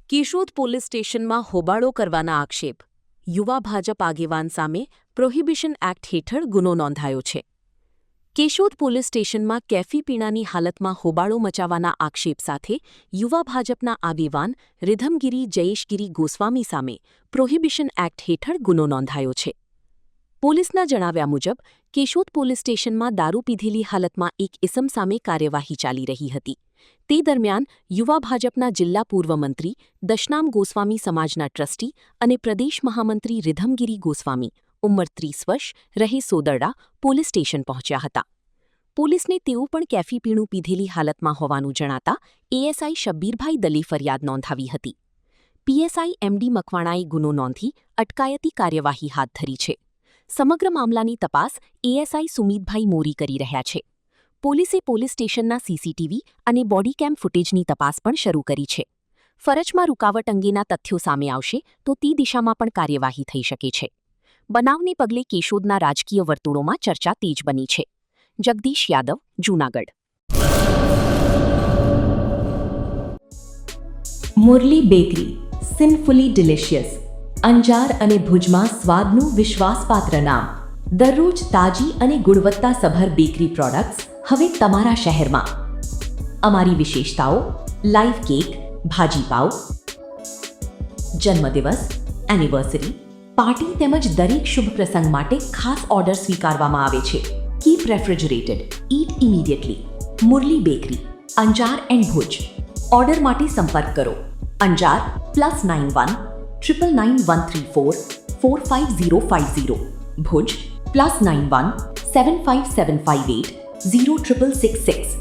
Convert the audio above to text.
Keshod police સ્ટેશનમાં હોબાળો કરવાના આક્ષેપ. યુવા ભાજપ આગેવાન સામે પ્રોહિબિશન એક્ટ હેઠળ ગુનો નોંધાયો છે. કેશોદ પોલીસ સ્ટેશનમાં કેફી પીણાની હાલતમાં હોબાળો મચાવવાના આક્ષેપ સાથે યુવા ભાજપના આગેવાન રિધમગીરી જયેશગીરી ગોસ્વામી સામે પ્રોહિબિશન એક્ટ હેઠળ ગુનો નોંધાયો છે. પોલીસના જણાવ્યા મુજબ કેશોદ પોલીસ સ્ટેશનમાં દારૂ પીધેલી હાલતમાં એક ઇસમ સામે કાર્યવાહી ચાલી રહી હતી. તે દરમિયાન યુવા ભાજપના જિલ્લા પૂર્વ મંત્રી દશનામ ગોસ્વામી સમાજના ટ્રસ્ટી અને પ્રદેશ મહામંત્રી રિધમગીરી ગોસ્વામી ઉંમર 30 વર્ષ રહે સોદરડા પોલીસ સ્ટેશન પહોંચ્યા હતા. પોલીસને તેઓ પણ કેફી પીણું પીધેલી હાલતમાં હોવાનું જણાતા એએસઆઈ શબ્બીરભાઈ દલે ફરિયાદ નોંધાવી હતી. પીએસઆઈ એમડી મકવાણાએ ગુનો નોંધી અટકાયતી કાર્યવાહી હાથ ધરી છે. સમગ્ર મામલાની તપાસ એએસઆઈ સુમિતભાઈ મોરી કરી રહ્યા છે. પોલીસે પોલીસ સ્ટેશનના સીસીટીવી અને બોડી કેમ ફૂટેજની તપાસ પણ શરૂ કરી છે. ફરજમાં રૂકાવટ અંગેના તથ્યો સામે આવશે તો તે દિશામાં પણ કાર્યવાહી થઈ શકે છે. બનાવને પગલે કેશોદના રાજકીય વર્તુળોમાં ચર્ચા તેજ બની છે. Jagdish Yadav, Junagadh. Murli bakery, sinfully delicious. Anjar અને ભુજમાં સ્વાદનું વિશ્વાસપાત્ર નામ. દરરોજ તાજી અને ગુણવત્તાસભર બેકરી પ્રોડક્ટ્સ હવે તમારા શહેરમાં. અમારી વિશેષતાઓ: લાઈવ કેક, ભાજીપાવ, જન્મદિવસ, એનિવર્સરી, પાર્ટી તેમજ દરેક શુભ પ્રસંગ માટે ખાસ ઓર્ડર સ્વીકારવામાં આવે છે. Keep refrigerated, eat immediately. Murli bakery, Anjar and Bhuj. Order માટે સંપર્ક કરો. અંજાર +91 999 134 45050. ભુજ +91 75758 0666.